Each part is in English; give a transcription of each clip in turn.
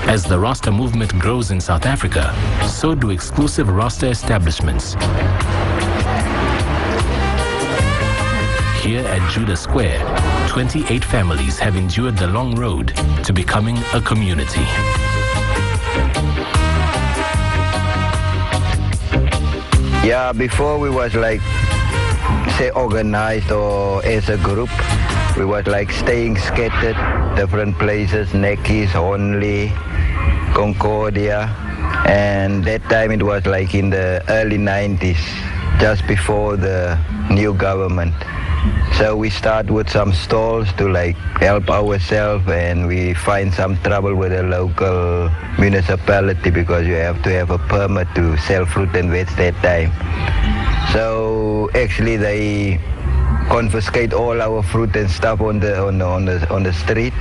As the Rasta movement grows in South Africa, so do exclusive Rasta establishments. Here at Judah Square, 28 families have endured the long road to becoming a community. Yeah, before we was like, say, organized or as a group. We was like staying scattered, different places, Nekis, Honley, Concordia. And that time it was like in the early 90s, just before the new government. So we start with some stalls to like help ourselves, and we find some trouble with the local municipality because you have to have a permit to sell fruit and veg that time. So actually they confiscate all our fruit and stuff on the street,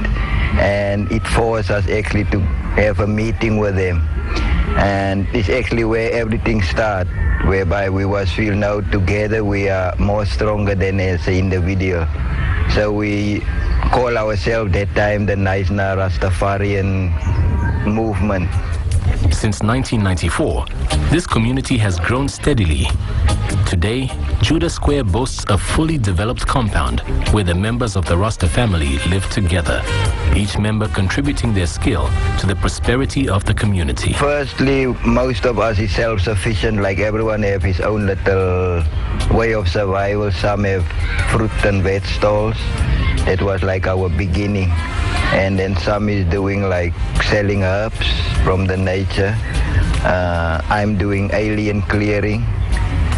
and it forced us actually to have a meeting with them. And it's actually where everything started, whereby we was feel now together we are more stronger than as an individual. So we call ourselves that time the Knysna Rastafarian movement. Since 1994, this community has grown steadily. Today, Judah Square boasts a fully developed compound where the members of the Rasta family live together, each member contributing their skill to the prosperity of the community. Firstly, most of us is self-sufficient, like everyone have his own little way of survival. Some have fruit and veg stalls. It was like our beginning. And then some is doing like selling herbs from the nature. I'm doing alien clearing.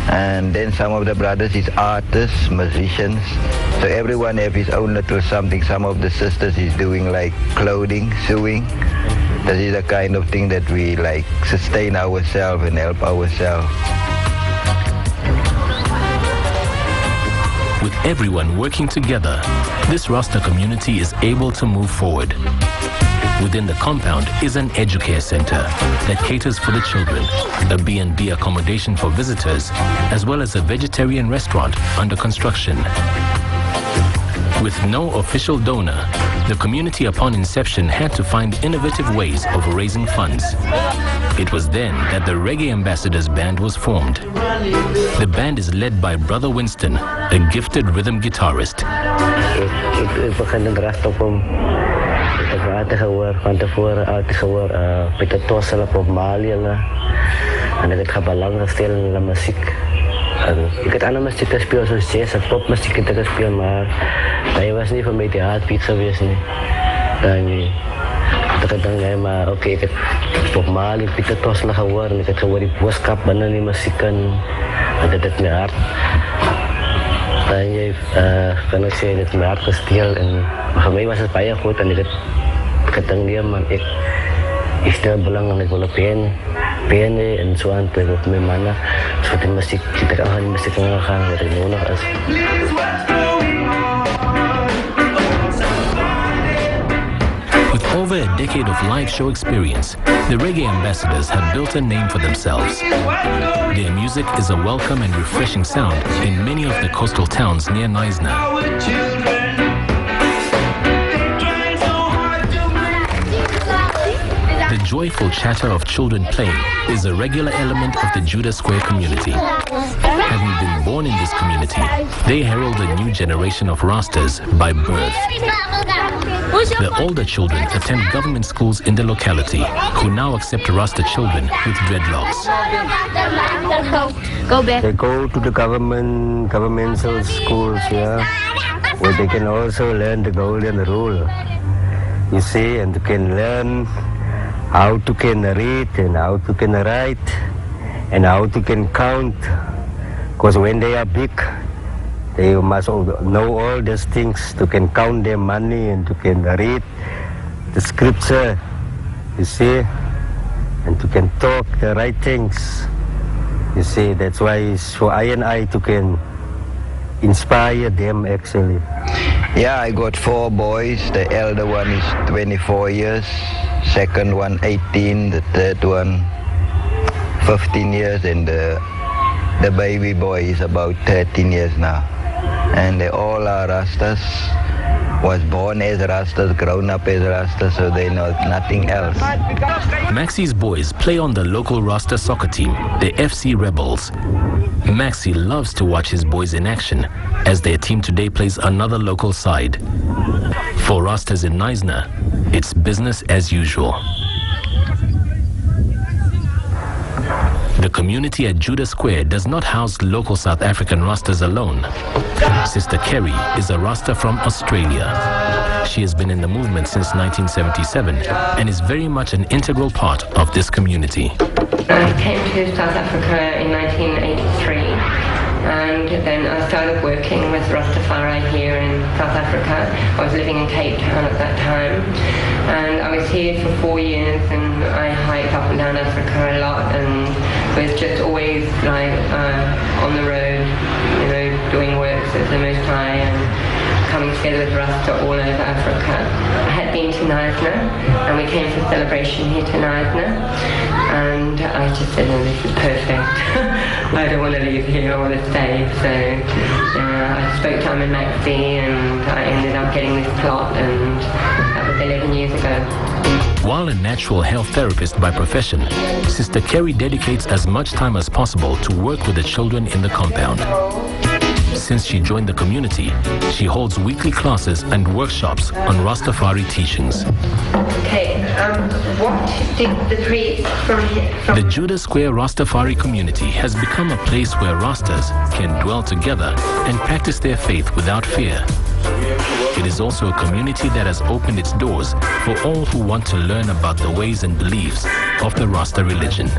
And then some of the brothers is artists, musicians. So everyone have his own little something. Some of the sisters is doing like clothing, sewing. That is the kind of thing that we like sustain ourselves and help ourselves. With everyone working together, this Rasta community is able to move forward. Within the compound is an educare center that caters for the children, a B&B accommodation for visitors, as well as a vegetarian restaurant under construction. With no official donor, the community upon inception had to find innovative ways of raising funds. It was then that the Reggae Ambassadors Band was formed. The band is led by Brother Winston, a gifted rhythm guitarist. Ik heb altijd gehoord, van tevoren altijd gehoord, Peter Tossela op Mali en ik heb gebelangrijk gesteld in de muziek. Ik heb andere muziek gespeeld zoals jazz en popmuziek gespeeld, maar dat was niet voor mij de heartbeat geweest. Dan ik dacht, maar oké, ik heb op Mali Peter Tossela gehoord en ik heb gehoord die boodschap binnen die muziek en dat is mijn hart. Dan kan ik zeggen dat mijn hart gesteld en voor mij was het baie goed en ik heb gedink nee man, ik stel belang en ik wil op pene en zo aan te op mijn mannen zodat die muziek, die muziek kan gaan wat ik nodig is. With over a decade of live show experience, the Reggae Ambassadors have built a name for themselves. Their music is a welcome and refreshing sound in many of the coastal towns near Knysna. The joyful chatter of children playing is a regular element of the Judah Square community. Having been born in this community, they herald a new generation of Rastas by birth. The older children attend government schools in the locality, who now accept Rasta children with dreadlocks. They go to the governmental schools, yeah, where they can also learn the golden rule. You see, and they can learn how to can read and how to can write and how to can count. Because when they are big, they must know all these things to can count their money and to can read the scripture, you see, and to can talk the right things. You see, that's why it's for I and I to can inspire them actually. Yeah, I got 4 boys. The elder one is 24 years, second one 18, the third one 15 years, and the baby boy is about 13 years now. And they all are Rastas. was born as Rastas, grown up as Rastas, so they know nothing else. Maxi's boys play on the local Rasta soccer team, the FC Rebels. Maxi loves to watch his boys in action as their team today plays another local side. For Rastas in Knysna, it's business as usual. The community at Judah Square does not house local South African Rastas alone. Sister Kerry is a Rasta from Australia. She has been in the movement since 1977 and is very much an integral part of this community. I came to South Africa in 1983. And then I started working with Rastafari here in South Africa. I was living in Cape Town at that time. And I was here for 4 years, and I hiked up and down Africa a lot, and was just always like on the road, you know, doing works at the Most High and coming together with Rasta all over Africa. I had been to Knysna, and we came for celebration here to Knysna. And I just said, no, this is perfect. I don't want to leave here, I want to stay. So I spoke to Maxi, and I ended up getting this plot, and that was 11 years ago. While a natural health therapist by profession, Sister Kerry dedicates as much time as possible to work with the children in the compound. Since she joined the community, she holds weekly classes and workshops on Rastafari teachings. Okay, what did the priest from The Judah Square Rastafari community has become a place where Rastas can dwell together and practice their faith without fear. It is also a community that has opened its doors for all who want to learn about the ways and beliefs of the Rasta religion.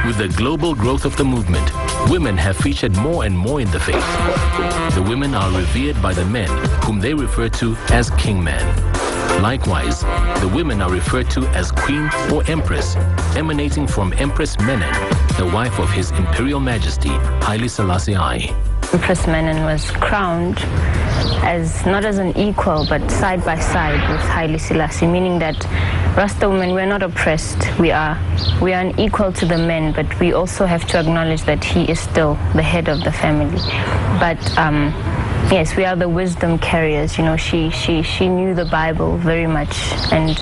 With the global growth of the movement, women have featured more and more in the faith. The women are revered by the men, whom they refer to as King Man. Likewise, the women are referred to as Queen or Empress, emanating from Empress Menen, the wife of His Imperial Majesty, Haile Selassie I. Empress Menen was crowned as not as an equal but side by side with Haile Selassie, meaning that Rasta women, we're not oppressed. We are an equal to the men, but we also have to acknowledge that he is still the head of the family. But yes, we are the wisdom carriers. You know, she knew the Bible very much, and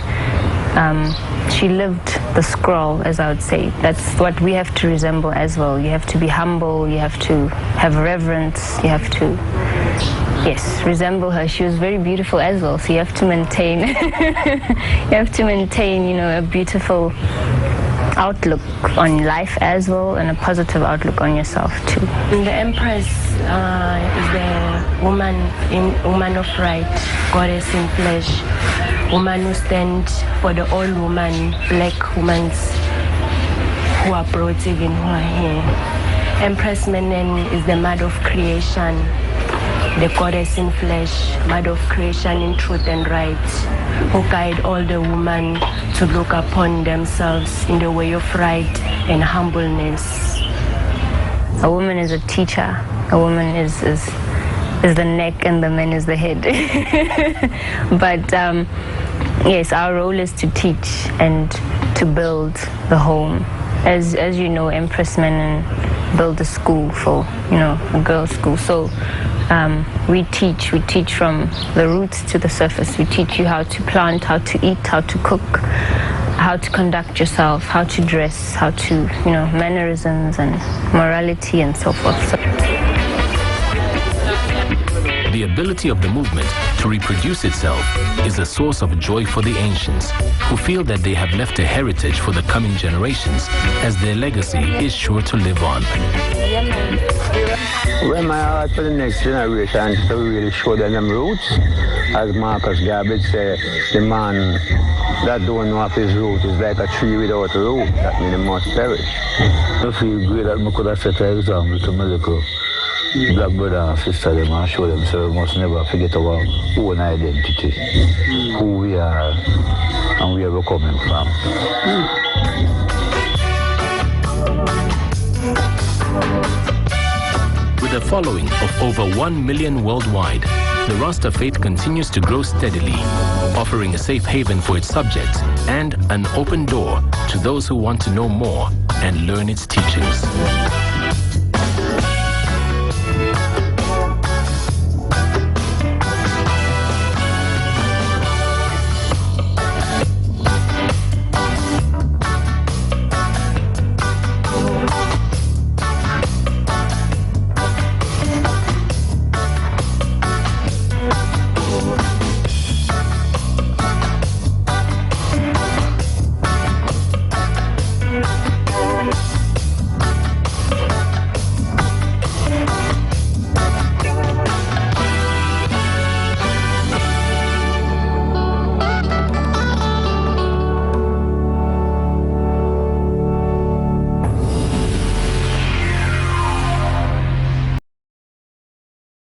she lived the scroll, as I would say. That's what we have to resemble as well. You have to be humble, you have to have reverence, you have to, yes, resemble her. She was very beautiful as well, so you have to maintain, you know, a beautiful outlook on life as well, and a positive outlook on yourself too. The Empress is the woman of right, goddess in flesh, woman who stands for the all woman, black women who are brought even who are here. Empress Menen is the mother of creation, the goddess in flesh, mother of creation in truth and right, who guide all the women to look upon themselves in the way of right and humbleness. A woman is a teacher. A woman is the neck, and the man is the head. But yes, our role is to teach and to build the home. As you know, Empress Menen built a school for, you know, a girls' school. So we teach from the roots to the surface. We teach you how to plant, how to eat, how to cook, how to conduct yourself, how to dress, how to, you know, mannerisms and morality and so forth. So the ability of the movement to reproduce itself is a source of joy for the ancients, who feel that they have left a heritage for the coming generations, as their legacy is sure to live on. Well, my heart for the next generation to really show them roots. As Marcus Garvey said, the man that don't know of his root is like a tree without a root. That means it must perish. I feel great that I could have set an example to my little black brother and sister them and show them, so we must never forget our own identity, who we are and where we're coming from. With a following of over 1 million worldwide, the Rasta faith continues to grow steadily, offering a safe haven for its subjects and an open door to those who want to know more and learn its teachings.